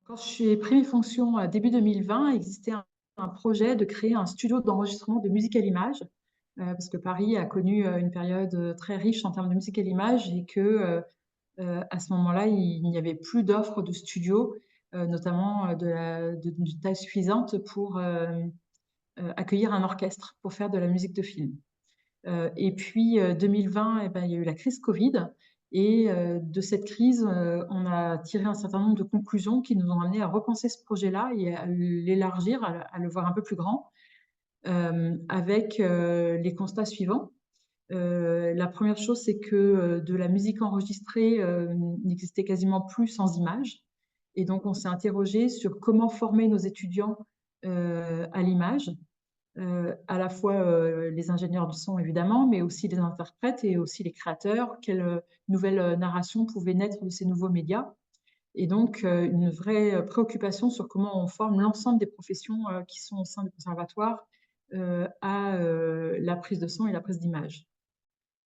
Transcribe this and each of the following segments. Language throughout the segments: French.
Quand j'ai pris mes fonctions début 2020, il existait un projet de créer un studio d'enregistrement de musique à l'image, parce que Paris a connu une période très riche en termes de musique à l'image et que à ce moment-là, il n'y avait plus d'offres de studios, notamment d'une taille suffisante pour accueillir un orchestre pour faire de la musique de film. Et puis 2020, eh ben, il y a eu la crise Covid. Et de cette crise, on a tiré un certain nombre de conclusions qui nous ont amenés à repenser ce projet-là et à l'élargir, à le voir un peu plus grand, avec les constats suivants. La première chose, c'est que de la musique enregistrée n'existait quasiment plus sans images. Et donc, on s'est interrogé sur comment former nos étudiants à l'image, à la fois les ingénieurs du son évidemment, mais aussi les interprètes et aussi les créateurs, quelle nouvelle narration pouvait naître de ces nouveaux médias. Et donc une vraie préoccupation sur comment on forme l'ensemble des professions qui sont au sein du conservatoire à la prise de son et la prise d'image.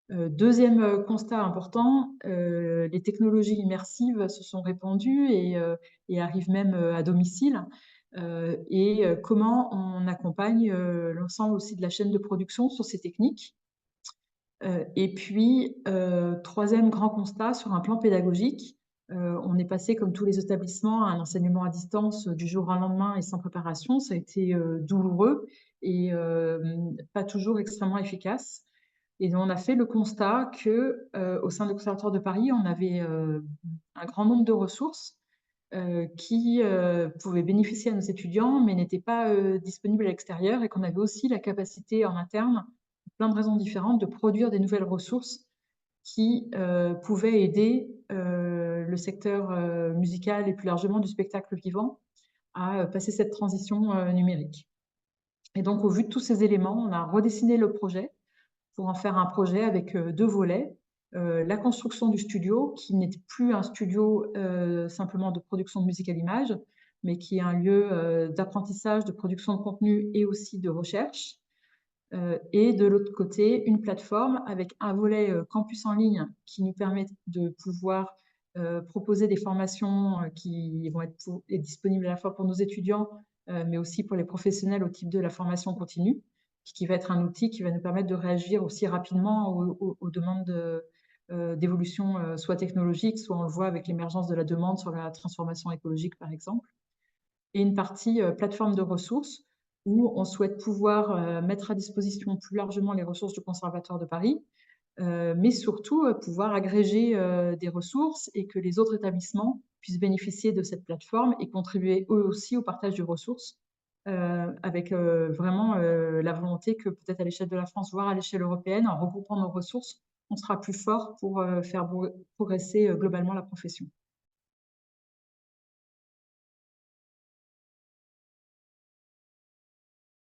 Deuxième constat important, les technologies immersives se sont répandues et arrivent même à domicile. Et comment on accompagne l'ensemble aussi de la chaîne de production sur ces techniques. Et puis, troisième grand constat sur un plan pédagogique, on est passé, comme tous les établissements, à un enseignement à distance du jour au lendemain et sans préparation. Ça a été douloureux et pas toujours extrêmement efficace. Et on a fait le constat que, au sein du Conservatoire de Paris, on avait un grand nombre de ressources qui pouvaient bénéficier à nos étudiants, mais n'étaient pas disponibles à l'extérieur, et qu'on avait aussi la capacité en interne, pour plein de raisons différentes, de produire des nouvelles ressources qui pouvaient aider le secteur musical et plus largement du spectacle vivant à passer cette transition numérique. Et donc, au vu de tous ces éléments, on a redessiné le projet pour en faire un projet avec deux volets. La construction du studio, qui n'est plus un studio simplement de production de musique à l'image, mais qui est un lieu d'apprentissage, de production de contenu et aussi de recherche. Et de l'autre côté, une plateforme avec un volet campus en ligne qui nous permet de pouvoir proposer des formations qui vont être disponibles à la fois pour nos étudiants, mais aussi pour les professionnels au type de la formation continue, qui va être un outil qui va nous permettre de réagir aussi rapidement aux demandes d'évolution, soit technologique, soit on le voit avec l'émergence de la demande sur la transformation écologique, par exemple. Et une partie plateforme de ressources où on souhaite pouvoir mettre à disposition plus largement les ressources du Conservatoire de Paris, mais surtout pouvoir agréger des ressources et que les autres établissements puissent bénéficier de cette plateforme et contribuer eux aussi au partage de ressources, avec vraiment la volonté que peut-être à l'échelle de la France, voire à l'échelle européenne, en regroupant nos ressources, on sera plus fort pour faire progresser globalement la profession.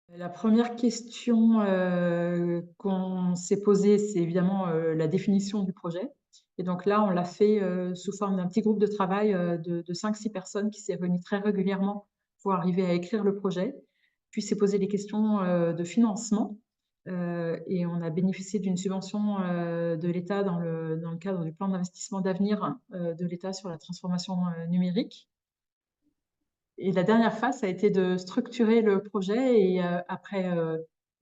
La première question qu'on s'est posée, c'est évidemment la définition du projet. Et donc là, on l'a fait sous forme d'un petit groupe de travail de 5-6 personnes qui s'est réuni très régulièrement pour arriver à écrire le projet. Puis s'est posé les questions de financement. Et on a bénéficié d'une subvention de l'État dans le cadre du plan d'investissement d'avenir de l'État sur la transformation numérique. Et la dernière phase, ça a été de structurer le projet et après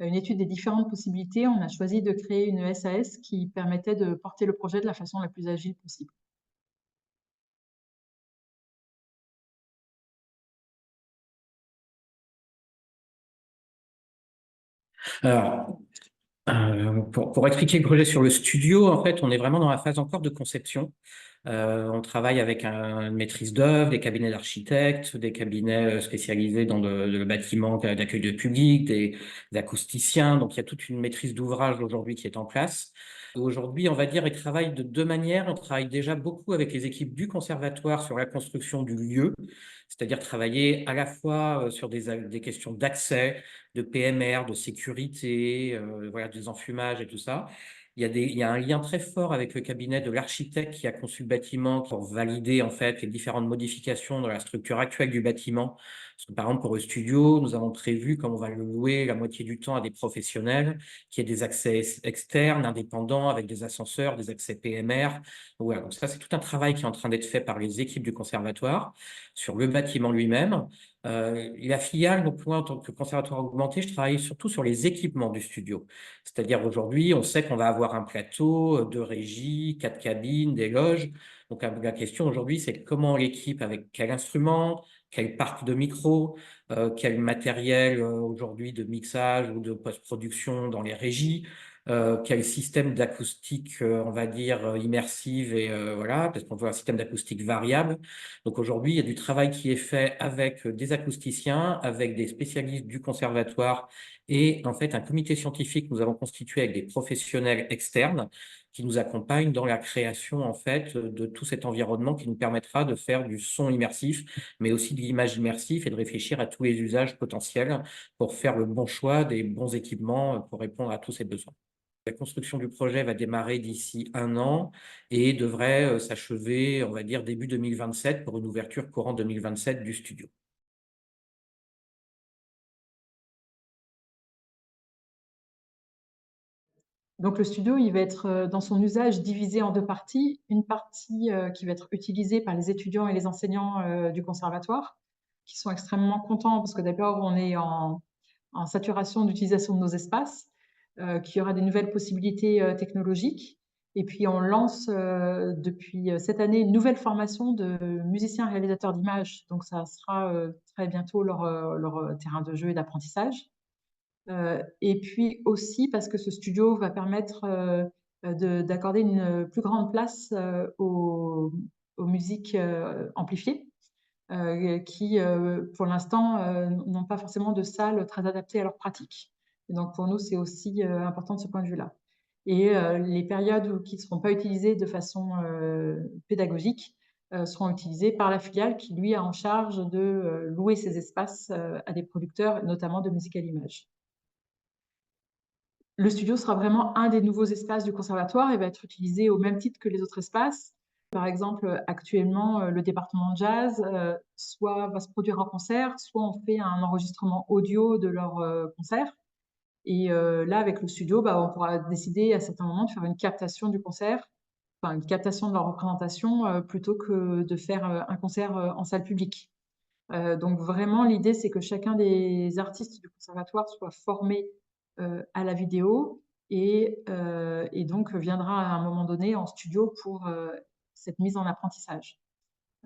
une étude des différentes possibilités, on a choisi de créer une SAS qui permettait de porter le projet de la façon la plus agile possible. Alors, pour expliquer le projet sur le studio, en fait, on est vraiment dans la phase encore de conception. On travaille avec une maîtrise d'œuvre, des cabinets d'architectes, des cabinets spécialisés dans le bâtiment d'accueil de public, des acousticiens. Donc, il y a toute une maîtrise d'ouvrage aujourd'hui qui est en place. Aujourd'hui, on va dire, ils travaillent de deux manières. On travaille déjà beaucoup avec les équipes du conservatoire sur la construction du lieu, c'est-à-dire travailler à la fois sur des questions d'accès, de PMR, de sécurité, voilà, des enfumages et tout ça. il y a un lien très fort avec le cabinet de l'architecte qui a conçu le bâtiment pour valider en fait les différentes modifications dans la structure actuelle du bâtiment. Parce que, par exemple, pour le studio, nous avons prévu, comme on va le louer la moitié du temps à des professionnels, qu'il y ait des accès externes, indépendants, avec des ascenseurs, des accès PMR. Voilà, donc ça, c'est tout un travail qui est en train d'être fait par les équipes du conservatoire sur le bâtiment lui-même. La filiale, donc moi, en tant que conservatoire augmenté, je travaille surtout sur les équipements du studio. C'est-à-dire aujourd'hui, on sait qu'on va avoir un plateau de régie, 4 cabines, des loges. Donc la question aujourd'hui, c'est comment l'équipe, avec quel instrument, quel parc de micros, quel matériel aujourd'hui de mixage ou de post-production dans les régies, quel système d'acoustique, on va dire, immersive et voilà, parce qu'on veut un système d'acoustique variable. Donc aujourd'hui, il y a du travail qui est fait avec des acousticiens, avec des spécialistes du conservatoire et en fait un comité scientifique que nous avons constitué avec des professionnels externes qui nous accompagnent dans la création en fait de tout cet environnement qui nous permettra de faire du son immersif, mais aussi de l'image immersive et de réfléchir à tous les usages potentiels pour faire le bon choix des bons équipements pour répondre à tous ces besoins. La construction du projet va démarrer d'ici 1 an et devrait s'achever, on va dire, début 2027 pour une ouverture courant 2027 du studio. Donc le studio, il va être dans son usage divisé en deux parties. Une partie qui va être utilisée par les étudiants et les enseignants du conservatoire, qui sont extrêmement contents parce que d'abord, on est en saturation d'utilisation de nos espaces, qu'il y aura des nouvelles possibilités technologiques. Et puis on lance depuis cette année une nouvelle formation de musiciens réalisateurs d'images. Donc ça sera très bientôt leur terrain de jeu et d'apprentissage. Et puis aussi parce que ce studio va permettre d'accorder une plus grande place aux musiques amplifiées, qui, pour l'instant, n'ont pas forcément de salle très adaptée à leur pratique. Et donc pour nous, c'est aussi important de ce point de vue-là. Et les périodes qui ne seront pas utilisées de façon pédagogique seront utilisées par la filiale qui, lui, a en charge de louer ces espaces à des producteurs, notamment de musique à l'image. Le studio sera vraiment un des nouveaux espaces du conservatoire et va être utilisé au même titre que les autres espaces. Par exemple, actuellement, le département de jazz, soit va se produire en concert, soit on fait un enregistrement audio de leur concert. Et là, avec le studio, bah, on pourra décider à certains moments de faire une captation du concert, enfin une captation de leur représentation, plutôt que de faire un concert en salle publique. Donc vraiment, l'idée, c'est que chacun des artistes du conservatoire soit formé à la vidéo et donc viendra à un moment donné en studio pour cette mise en apprentissage.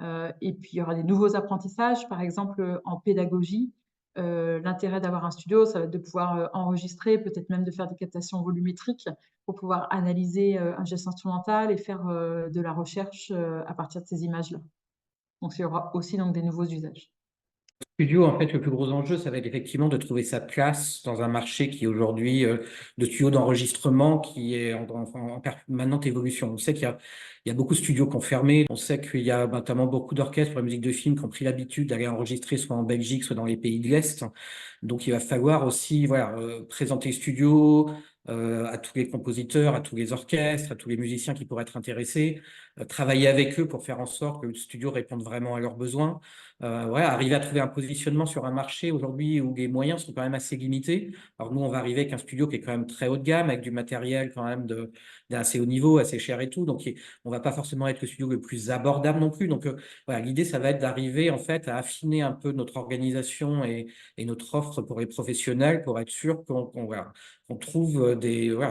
Et puis, il y aura des nouveaux apprentissages, par exemple en pédagogie. L'intérêt d'avoir un studio, ça va être de pouvoir enregistrer, peut-être même de faire des captations volumétriques pour pouvoir analyser un geste instrumental et faire de la recherche à partir de ces images-là. Donc, il y aura aussi donc, des nouveaux usages. Studio, en fait, le plus gros enjeu, ça va être effectivement de trouver sa place dans un marché qui est aujourd'hui de studios d'enregistrement qui est en permanente évolution. On sait il y a beaucoup de studios qui ont fermé. On sait qu'il y a notamment beaucoup d'orchestres pour la musique de film qui ont pris l'habitude d'aller enregistrer soit en Belgique, soit dans les pays de l'Est. Donc, il va falloir aussi voilà, présenter le studio à tous les compositeurs, à tous les orchestres, à tous les musiciens qui pourraient être intéressés, travailler avec eux pour faire en sorte que le studio réponde vraiment à leurs besoins. Arriver à trouver un positionnement sur un marché aujourd'hui où les moyens sont quand même assez limités. Alors nous, on va arriver avec un studio qui est quand même très haut de gamme, avec du matériel quand même d'assez haut niveau, assez cher et tout. Donc on va pas forcément être le studio le plus abordable non plus. Donc voilà, l'idée, ça va être d'arriver en fait à affiner un peu notre organisation et notre offre pour les professionnels pour être sûr qu'on trouve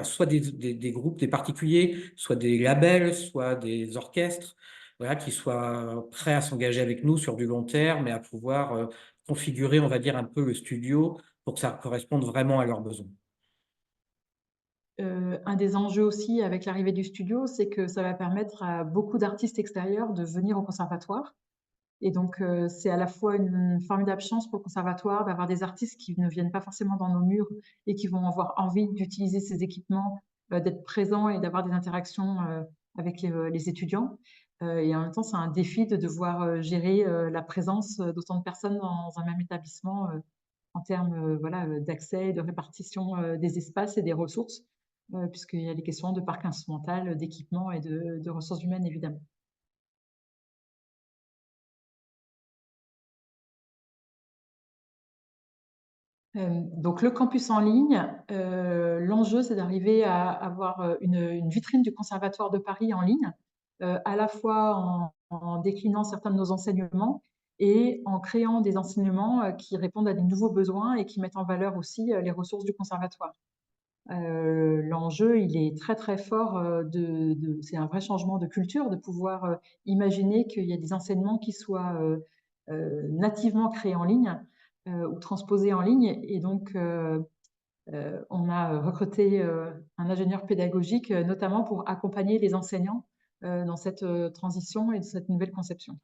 soit des groupes, des particuliers, soit des labels, soit des orchestres voilà, qui soient prêts à s'engager avec nous sur du long terme et à pouvoir configurer, on va dire, un peu le studio pour que ça corresponde vraiment à leurs besoins. Un des enjeux aussi avec l'arrivée du studio, c'est que ça va permettre à beaucoup d'artistes extérieurs de venir au conservatoire. Et donc, c'est à la fois une formidable chance pour le conservatoire d'avoir des artistes qui ne viennent pas forcément dans nos murs et qui vont avoir envie d'utiliser ces équipements, d'être présents et d'avoir des interactions avec les étudiants. Et en même temps, c'est un défi de devoir gérer la présence d'autant de personnes dans un même établissement en termes voilà, d'accès, de répartition des espaces et des ressources. puisqu'il y a des questions de parc instrumental, d'équipement et de ressources humaines, évidemment. Donc le campus en ligne, l'enjeu, c'est d'arriver à avoir une vitrine du Conservatoire de Paris en ligne, à la fois en déclinant certains de nos enseignements et en créant des enseignements qui répondent à des nouveaux besoins et qui mettent en valeur aussi les ressources du conservatoire. L'enjeu, il est très très fort, c'est un vrai changement de culture de pouvoir imaginer qu'il y a des enseignements qui soient nativement créés en ligne ou transposés en ligne. Et donc, on a recruté un ingénieur pédagogique, notamment pour accompagner les enseignants dans cette transition et cette nouvelle conception.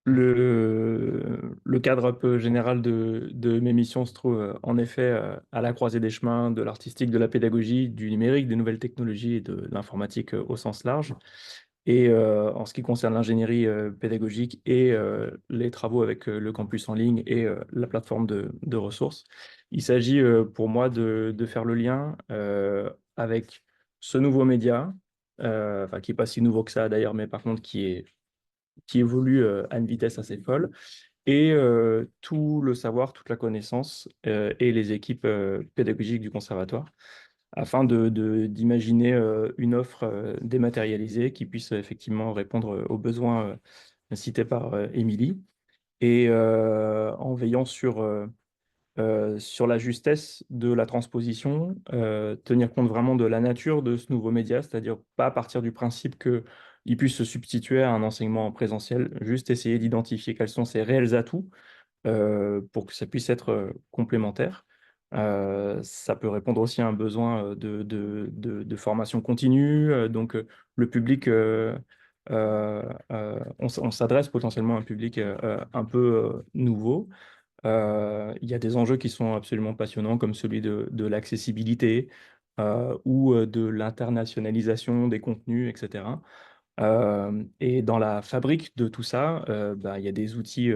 Le cadre un peu général de mes missions se trouve en effet à la croisée des chemins de l'artistique, de la pédagogie, du numérique, des nouvelles technologies et de l'informatique au sens large. Et en ce qui concerne l'ingénierie pédagogique et les travaux avec le campus en ligne et la plateforme de ressources, il s'agit pour moi de faire le lien avec ce nouveau média, enfin, qui n'est pas si nouveau que ça d'ailleurs, mais par contre qui évolue à une vitesse assez folle, et tout le savoir, toute la connaissance et les équipes pédagogiques du conservatoire, afin d'imaginer une offre dématérialisée qui puisse effectivement répondre aux besoins cités par Émilie, et en veillant sur la justesse de la transposition, tenir compte vraiment de la nature de ce nouveau média, c'est-à-dire pas partir du principe qu'il puisse se substituer à un enseignement en présentiel, juste essayer d'identifier quels sont ses réels atouts pour que ça puisse être complémentaire. Ça peut répondre aussi à un besoin de formation continue. Donc, le public, on s'adresse potentiellement à un public un peu nouveau. Il y a des enjeux qui sont absolument passionnants, comme celui de l'accessibilité ou de l'internationalisation des contenus, etc. Et dans la fabrique de tout ça, bah, il y a des outils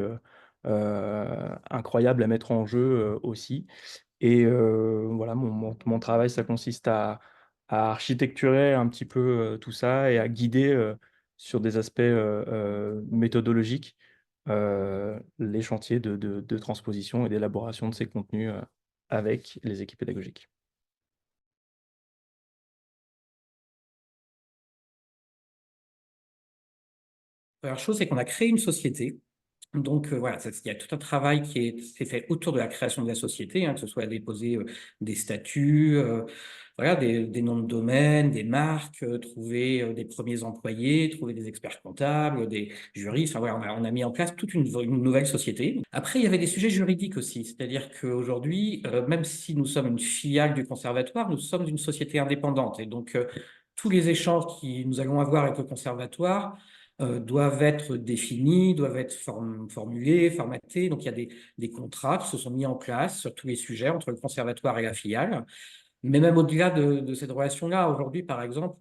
incroyables à mettre en jeu aussi. Et voilà, mon travail, ça consiste à architecturer un petit peu tout ça et à guider sur des aspects méthodologiques les chantiers de transposition et d'élaboration de ces contenus avec les équipes pédagogiques. La première chose, c'est qu'on a créé une société. Donc voilà, il y a tout un travail qui s'est fait autour de la création de la société, hein, que ce soit à déposer des statuts, voilà, des noms de domaine, des marques, trouver des premiers employés, trouver des experts comptables, des juristes. Enfin, voilà, on a mis en place toute une nouvelle société. Après, il y avait des sujets juridiques aussi, c'est-à-dire qu'aujourd'hui, même si nous sommes une filiale du conservatoire, nous sommes une société indépendante. Et donc, tous les échanges que nous allons avoir avec le conservatoire doivent être définis, doivent être formulés, formatés. Donc, il y a des contrats qui se sont mis en place sur tous les sujets entre le conservatoire et la filiale. Mais même au-delà de cette relation-là, aujourd'hui, par exemple,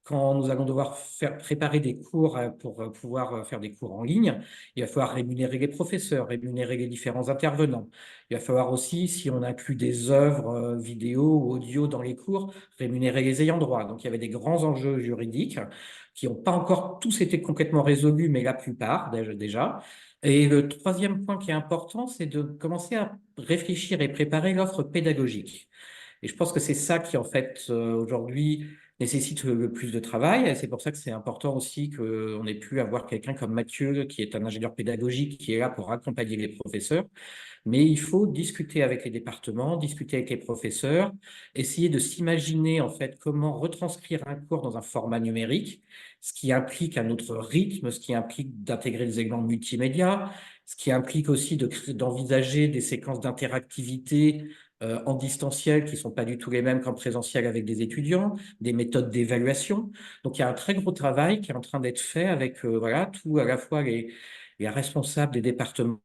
quand nous allons devoir préparer des cours pour pouvoir faire des cours en ligne, il va falloir rémunérer les professeurs, rémunérer les différents intervenants. Il va falloir aussi, si on inclut des œuvres vidéo ou audio dans les cours, rémunérer les ayants droit. Donc, il y avait des grands enjeux juridiques qui n'ont pas encore tous été complètement résolus, mais la plupart déjà. Et le troisième point qui est important, c'est de commencer à réfléchir et préparer l'offre pédagogique. Et je pense que c'est ça qui, en fait, aujourd'hui, nécessite le plus de travail. Et c'est pour ça que c'est important aussi qu'on ait pu avoir quelqu'un comme Mathieu, qui est un ingénieur pédagogique, qui est là pour accompagner les professeurs. Mais il faut discuter avec les départements, discuter avec les professeurs, essayer de s'imaginer, en fait, comment retranscrire un cours dans un format numérique, ce qui implique un autre rythme, ce qui implique d'intégrer des éléments multimédia, ce qui implique aussi d'envisager des séquences d'interactivité en distanciel qui ne sont pas du tout les mêmes qu'en présentiel avec des étudiants, des méthodes d'évaluation. Donc, il y a un très gros travail qui est en train d'être fait avec voilà, tout à la fois les responsables des départements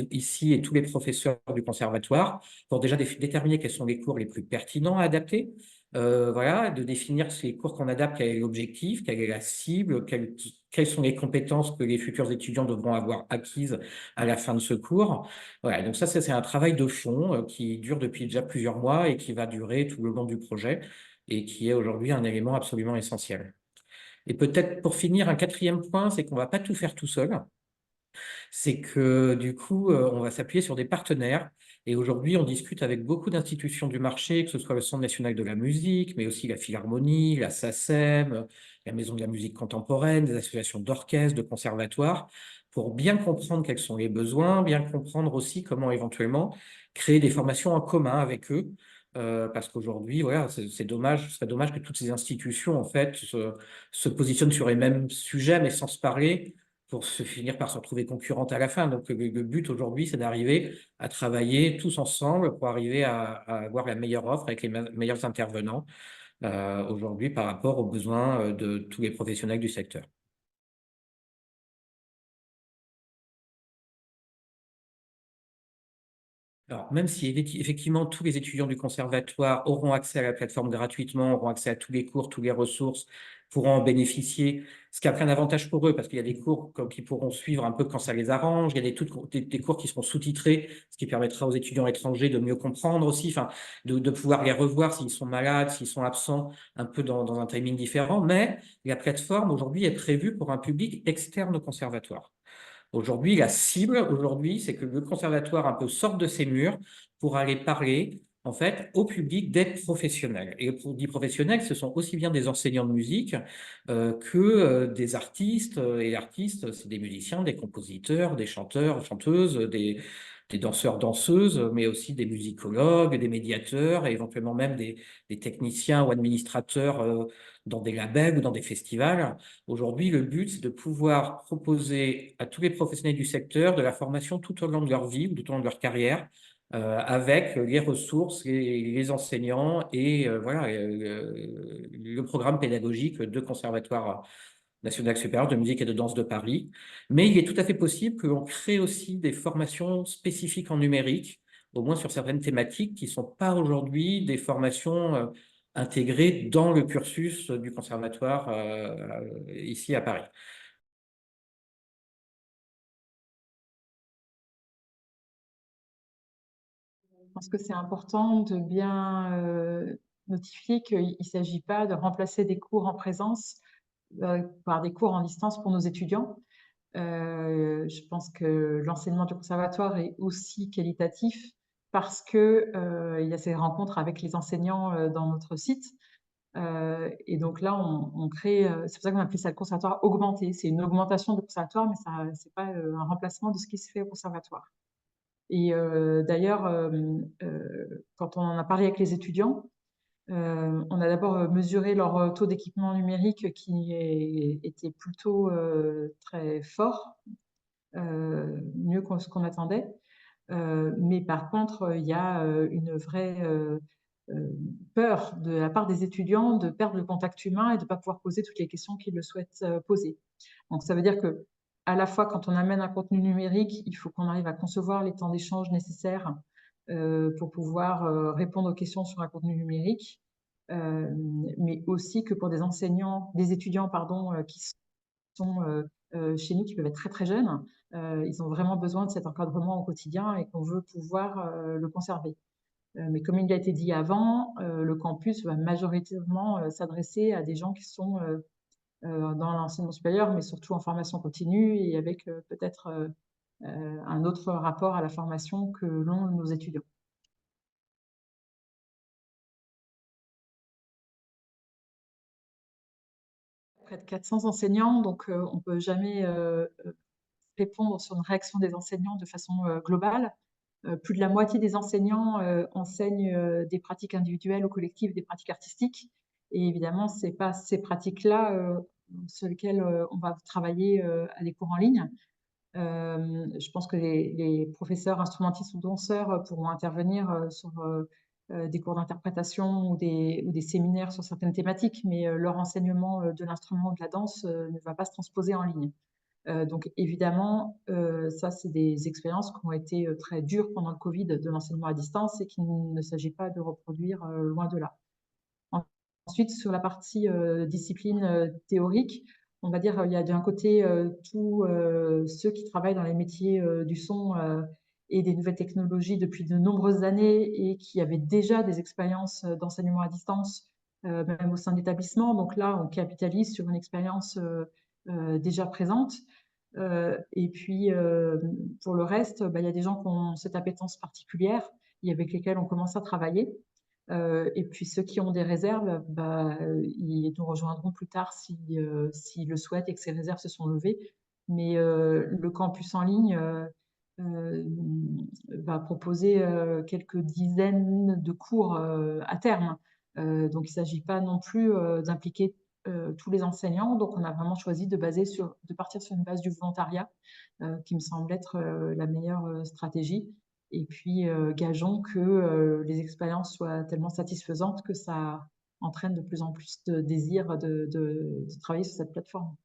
ici et tous les professeurs du conservatoire pour déjà déterminer quels sont les cours les plus pertinents à adapter, voilà, de définir les cours qu'on adapte, quel est l'objectif, quelle est la cible, quelles sont les compétences que les futurs étudiants devront avoir acquises à la fin de ce cours. Voilà, donc ça c'est un travail de fond qui dure depuis déjà plusieurs mois et qui va durer tout le long du projet et qui est aujourd'hui un élément absolument essentiel. Et peut-être pour finir, un quatrième point, c'est qu'on ne va pas tout faire tout seul. C'est que du coup, on va s'appuyer sur des partenaires. Et aujourd'hui, on discute avec beaucoup d'institutions du marché, que ce soit le Centre national de la musique, mais aussi la Philharmonie, la SACEM, la Maison de la musique contemporaine, des associations d'orchestres, de conservatoires, pour bien comprendre quels sont les besoins, bien comprendre aussi comment éventuellement créer des formations en commun avec eux. Parce qu'aujourd'hui, voilà, c'est dommage, ce serait dommage que toutes ces institutions, en fait, se positionnent sur les mêmes sujets, mais sans se parler, pour se finir par se retrouver concurrente à la fin. Donc, le but aujourd'hui, c'est d'arriver à travailler tous ensemble pour arriver à avoir la meilleure offre avec les meilleurs intervenants aujourd'hui par rapport aux besoins de tous les professionnels du secteur. Alors, même si effectivement tous les étudiants du conservatoire auront accès à la plateforme gratuitement, auront accès à tous les cours, toutes les ressources, pourront en bénéficier, ce qui a plein d'avantages pour eux, parce qu'il y a des cours qu'ils pourront suivre un peu quand ça les arrange, il y a des cours qui seront sous-titrés, ce qui permettra aux étudiants étrangers de mieux comprendre aussi, enfin, de pouvoir les revoir s'ils sont malades, s'ils sont absents, un peu dans un timing différent, mais la plateforme aujourd'hui est prévue pour un public externe au conservatoire. Aujourd'hui, la cible, aujourd'hui, c'est que le conservatoire un peu sorte de ses murs pour aller parler, en fait, au public des professionnels. Et pour des professionnels, ce sont aussi bien des enseignants de musique que des artistes. Et artistes, c'est des musiciens, des compositeurs, des chanteurs, chanteuses, des danseurs, danseuses, mais aussi des musicologues, des médiateurs, et éventuellement même des techniciens ou administrateurs dans des labels ou dans des festivals. Aujourd'hui, le but, c'est de pouvoir proposer à tous les professionnels du secteur de la formation tout au long de leur vie ou tout au long de leur carrière, avec les ressources, les enseignants et voilà, le programme pédagogique de Conservatoire national supérieur de musique et de danse de Paris. Mais il est tout à fait possible que l'on crée aussi des formations spécifiques en numérique, au moins sur certaines thématiques qui ne sont pas aujourd'hui des formations intégrées dans le cursus du conservatoire ici à Paris. Je pense que c'est important de bien notifier qu'il ne s'agit pas de remplacer des cours en présence par des cours en distance pour nos étudiants. Je pense que l'enseignement du conservatoire est aussi qualitatif parce qu'il y a ces rencontres avec les enseignants dans notre site. Et donc là, on crée, c'est pour ça qu'on appelle ça le conservatoire augmenté. C'est une augmentation du conservatoire, mais ce n'est pas un remplacement de ce qui se fait au conservatoire. Et d'ailleurs, quand on en a parlé avec les étudiants, on a d'abord mesuré leur taux d'équipement numérique qui était plutôt très fort, mieux que ce qu'on attendait. Mais par contre, il y a une vraie peur de la part des étudiants de perdre le contact humain et de ne pas pouvoir poser toutes les questions qu'ils le souhaitent poser. Donc ça veut dire que à la fois quand on amène un contenu numérique, il faut qu'on arrive à concevoir les temps d'échange nécessaires pour pouvoir répondre aux questions sur un contenu numérique, mais aussi que pour des étudiants pardon, qui sont chez nous, qui peuvent être très très jeunes, ils ont vraiment besoin de cet encadrement au quotidien et qu'on veut pouvoir le conserver. Mais comme il a été dit avant, le campus va majoritairement s'adresser à des gens qui sont dans l'enseignement supérieur, mais surtout en formation continue et avec peut-être un autre rapport à la formation que l'ont nos étudiants. Près de 400 enseignants, donc on ne peut jamais répondre sur une réaction des enseignants de façon globale. Plus de la moitié des enseignants enseignent des pratiques individuelles ou collectives, des pratiques artistiques. Et évidemment, ce n'est pas ces pratiques-là sur lesquelles on va travailler à des cours en ligne. Je pense que les professeurs instrumentistes ou danseurs pourront intervenir sur des cours d'interprétation ou des séminaires sur certaines thématiques, mais leur enseignement de l'instrument de la danse ne va pas se transposer en ligne. Donc évidemment, ça, c'est des expériences qui ont été très dures pendant le Covid de l'enseignement à distance et qu'il ne s'agit pas de reproduire loin de là. ensuite, sur la partie discipline théorique, on va dire, il y a d'un côté tous ceux qui travaillent dans les métiers du son et des nouvelles technologies depuis de nombreuses années et qui avaient déjà des expériences d'enseignement à distance, même au sein de l'établissement. Donc là, on capitalise sur une expérience déjà présente. Et puis, pour le reste, bah, il y a des gens qui ont cette appétence particulière et avec lesquels on commence à travailler. Et puis ceux qui ont des réserves, bah, ils nous rejoindront plus tard s'ils le souhaitent et que ces réserves se sont levées. Mais le campus en ligne euh, va proposer quelques dizaines de cours à terme. Donc il ne s'agit pas non plus d'impliquer tous les enseignants. Donc on a vraiment choisi de partir sur une base du volontariat, qui me semble être la meilleure stratégie. Et puis, gageons que les expériences soient tellement satisfaisantes que ça entraîne de plus en plus de désir de travailler sur cette plateforme.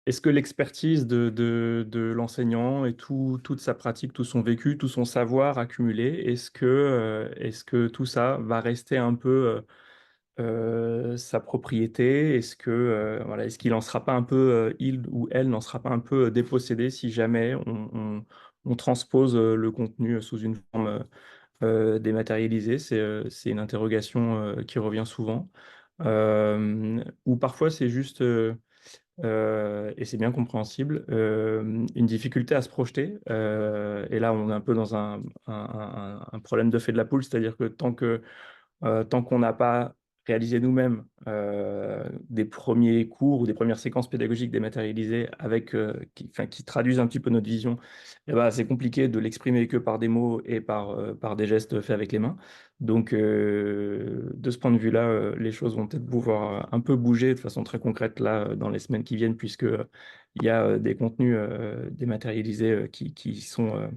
Est-ce que l'expertise de l'enseignant et toute sa pratique, tout son vécu, tout son savoir accumulé, est-ce que tout ça va rester un peu sa propriété? Voilà, est-ce qu'il en sera pas un peu, il ou elle n'en sera pas un peu dépossédé si jamais on transpose le contenu sous une forme dématérialisée? C'est une interrogation qui revient souvent. Ou parfois c'est juste, et c'est bien compréhensible, une difficulté à se projeter. Et là, on est un peu dans un problème de fait de la poule, c'est-à-dire que tant qu'on n'a pas réalisé nous-mêmes des premiers cours ou des premières séquences pédagogiques dématérialisées qui traduisent un petit peu notre vision, eh ben, c'est compliqué de l'exprimer que par des mots et par des gestes faits avec les mains. Donc, de ce point de vue-là, les choses vont peut-être pouvoir un peu bouger de façon très concrète là, dans les semaines qui viennent, puisque il y a des contenus dématérialisés qui sont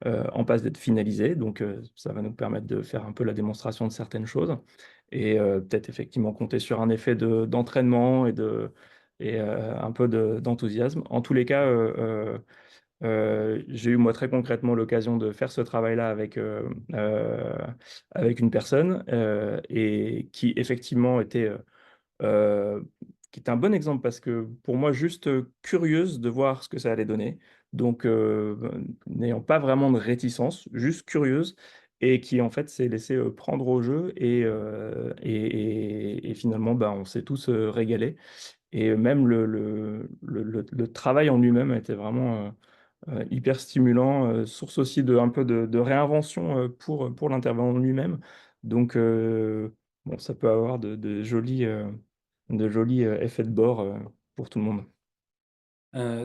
en passe d'être finalisés. Donc, ça va nous permettre de faire un peu la démonstration de certaines choses et peut-être effectivement compter sur un effet d'entraînement et un peu d'enthousiasme. En tous les cas, j'ai eu moi très concrètement l'occasion de faire ce travail-là avec une personne et qui effectivement Heu, qui était un bon exemple parce que pour moi juste, curieuse de voir ce que ça allait donner. Donc, n'ayant pas vraiment de réticence, juste curieuse et qui en fait s'est laissée, prendre au jeu et finalement, bah, on s'est tous, régalés et même le travail en lui-même était vraiment, hyper stimulant, source aussi de un peu de réinvention, pour l'intervenant lui-même. Donc, bon, ça peut avoir de jolis, effets de bord, pour tout le monde.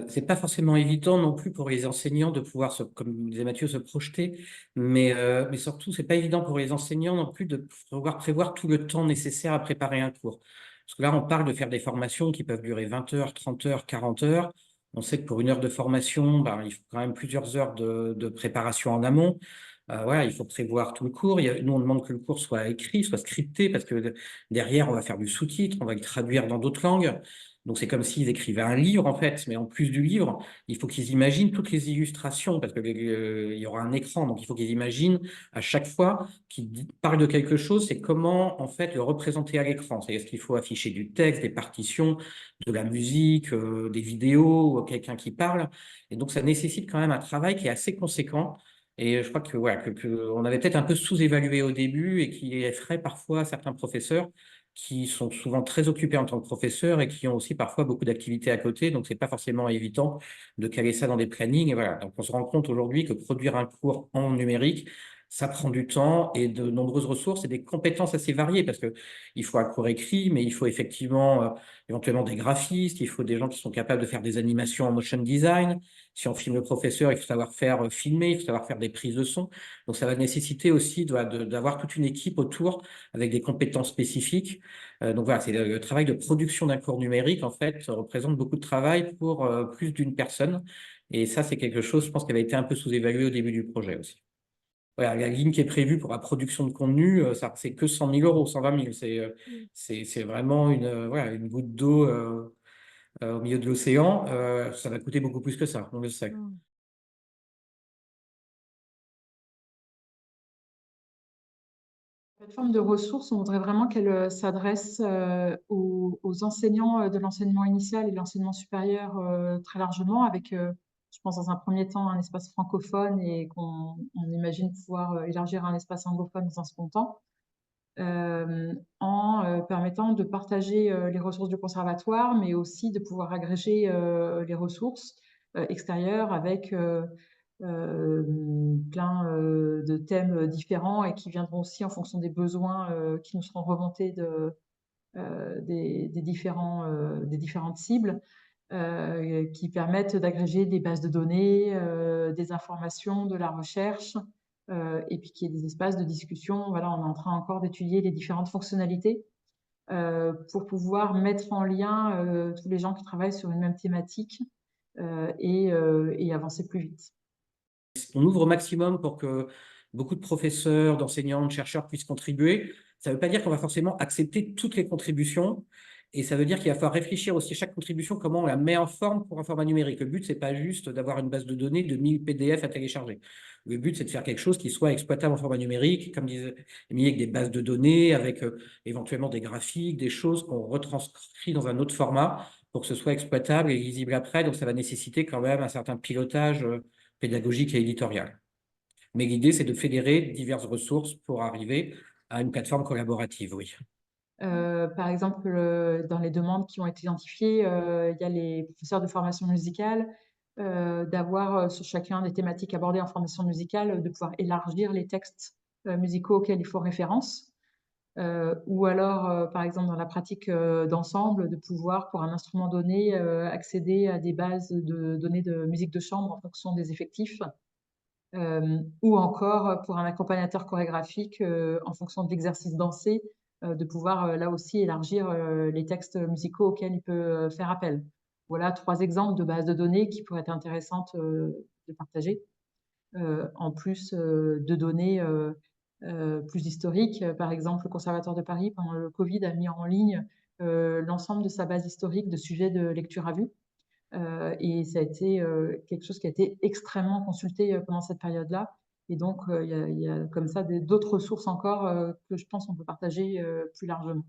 C'est pas forcément évident non plus pour les enseignants de pouvoir, comme disait Mathieu, se projeter, mais surtout, c'est pas évident pour les enseignants non plus de pouvoir prévoir tout le temps nécessaire à préparer un cours. Parce que là, on parle de faire des formations qui peuvent durer 20 heures, 30 heures, 40 heures. On sait que pour une heure de formation, ben, il faut quand même plusieurs heures de préparation en amont. Voilà, il faut prévoir tout le cours. Nous, on demande que le cours soit écrit, soit scripté, parce que derrière, on va faire du sous-titre, on va le traduire dans d'autres langues. Donc, c'est comme s'ils écrivaient un livre, en fait, mais en plus du livre, il faut qu'ils imaginent toutes les illustrations, parce il y aura un écran, donc il faut qu'ils imaginent à chaque fois qu'ils parlent de quelque chose, c'est comment, en fait, le représenter à l'écran. C'est-à-dire qu'il faut afficher du texte, des partitions, de la musique, des vidéos, quelqu'un qui parle. Et donc, ça nécessite quand même un travail qui est assez conséquent. Et je crois que, voilà, on avait peut-être un peu sous-évalué au début et qui effraie parfois certains professeurs qui sont souvent très occupés en tant que professeurs et qui ont aussi parfois beaucoup d'activités à côté. Donc, c'est pas forcément évident de caler ça dans des plannings. Et voilà. Donc, on se rend compte aujourd'hui que produire un cours en numérique, ça prend du temps et de nombreuses ressources et des compétences assez variées parce que il faut un cours écrit, mais il faut effectivement éventuellement des graphistes, il faut des gens qui sont capables de faire des animations en motion design. Si on filme le professeur, il faut savoir faire filmer, il faut savoir faire des prises de son. Donc, ça va nécessiter aussi d'avoir toute une équipe autour avec des compétences spécifiques. Donc voilà, c'est le travail de production d'un cours numérique, en fait, représente beaucoup de travail pour plus d'une personne. Et ça, c'est quelque chose, je pense, qui avait été un peu sous-évalué au début du projet aussi. Voilà, la ligne qui est prévue pour la production de contenu, ça, c'est que 100 000 euros, 120 000. C'est vraiment voilà, une goutte d'eau au milieu de l'océan. Ça va coûter beaucoup plus que ça, on le sait. Mm. Plateforme de ressources, on voudrait vraiment qu'elle s'adresse aux enseignants de l'enseignement initial et de l'enseignement supérieur très largement, avec, je pense, dans un premier temps, un espace francophone et qu'on imagine pouvoir élargir à un espace anglophone dans un second temps, en permettant de partager les ressources du conservatoire, mais aussi de pouvoir agréger les ressources extérieures avec plein de thèmes différents et qui viendront aussi en fonction des besoins qui nous seront remontés des différentes cibles, qui permettent d'agréger des bases de données, des informations, de la recherche, et puis qu'il y ait des espaces de discussion. Voilà, on est en train encore d'étudier les différentes fonctionnalités pour pouvoir mettre en lien tous les gens qui travaillent sur une même thématique et avancer plus vite. On ouvre au maximum pour que beaucoup de professeurs, d'enseignants, de chercheurs puissent contribuer. Ça ne veut pas dire qu'on va forcément accepter toutes les contributions. Et ça veut dire qu'il va falloir réfléchir aussi à chaque contribution, comment on la met en forme pour un format numérique. Le but, c'est pas juste d'avoir une base de données de 1000 PDF à télécharger. Le but, c'est de faire quelque chose qui soit exploitable en format numérique, comme disait Émilie, avec des bases de données, avec éventuellement des graphiques, des choses qu'on retranscrit dans un autre format pour que ce soit exploitable et lisible après. Donc, ça va nécessiter quand même un certain pilotage pédagogique et éditorial. Mais l'idée, c'est de fédérer diverses ressources pour arriver à une plateforme collaborative, oui. Par exemple, dans les demandes qui ont été identifiées, il y a les professeurs de formation musicale, d'avoir sur chacun des thématiques abordées en formation musicale, de pouvoir élargir les textes musicaux auxquels il faut référence. Ou alors, par exemple, dans la pratique d'ensemble, de pouvoir, pour un instrument donné, accéder à des bases de données de musique de chambre en fonction des effectifs. Ou encore pour un accompagnateur chorégraphique, en fonction de l'exercice dansé, de pouvoir là aussi élargir les textes musicaux auxquels il peut faire appel. Voilà 3 exemples de bases de données qui pourraient être intéressantes de partager, en plus de données plus historiques. Par exemple, le Conservatoire de Paris, pendant le Covid, a mis en ligne l'ensemble de sa base historique de sujets de lecture à vue. Et ça a été quelque chose qui a été extrêmement consulté pendant cette période-là. Et donc, il y a comme ça d'autres ressources encore que je pense qu'on peut partager plus largement.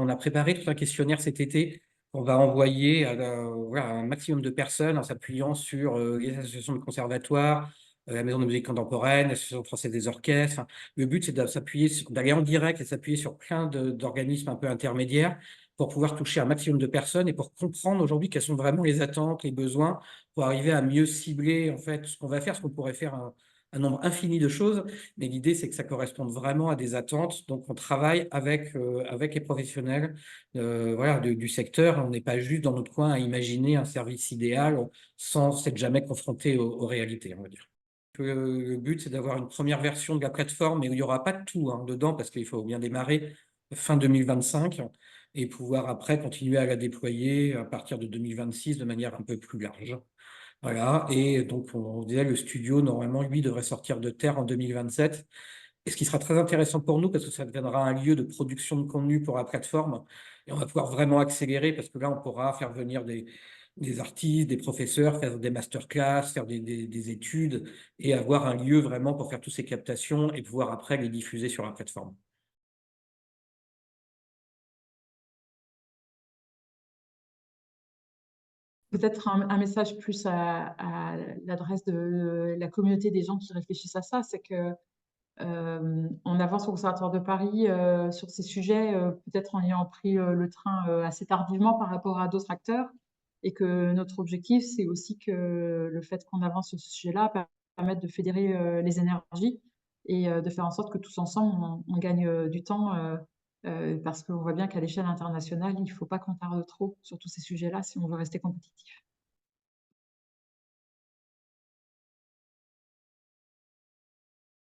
On a préparé tout un questionnaire cet été qu'on va envoyer voilà, à un maximum de personnes en s'appuyant sur les associations de conservatoires, la Maison de musique contemporaine, l'Association française des orchestres. Enfin, le but, c'est d'aller en direct et s'appuyer sur plein d'organismes un peu intermédiaires pour pouvoir toucher un maximum de personnes et pour comprendre aujourd'hui quelles sont vraiment les attentes, les besoins, pour arriver à mieux cibler en fait ce qu'on va faire, ce qu'on pourrait faire un nombre infini de choses, mais l'idée, c'est que ça corresponde vraiment à des attentes. Donc, on travaille avec les professionnels voilà, du secteur. On n'est pas juste dans notre coin à imaginer un service idéal sans s'être jamais confronté aux réalités, on va dire. Le but, c'est d'avoir une première version de la plateforme, mais où il n'y aura pas de tout dedans, parce qu'il faut bien démarrer fin 2025 et pouvoir après continuer à la déployer à partir de 2026 de manière un peu plus large. Voilà, et donc on disait le studio, normalement, lui, devrait sortir de terre en 2027. Et ce qui sera très intéressant pour nous, parce que ça deviendra un lieu de production de contenu pour la plateforme, et on va pouvoir vraiment accélérer, parce que là, on pourra faire venir des artistes, des professeurs, faire des masterclass, faire des études, et avoir un lieu vraiment pour faire toutes ces captations, et pouvoir après les diffuser sur la plateforme. Peut-être un message plus à l'adresse de la communauté des gens qui réfléchissent à ça, c'est que on avance au Conservatoire de Paris sur ces sujets, peut-être en ayant pris le train assez tardivement par rapport à d'autres acteurs, et que notre objectif, c'est aussi que le fait qu'on avance sur ce sujet-là permette de fédérer les énergies et de faire en sorte que tous ensemble, on gagne du temps, parce qu'on voit bien qu'à l'échelle internationale, il ne faut pas qu'on tarde trop sur tous ces sujets-là si on veut rester compétitif.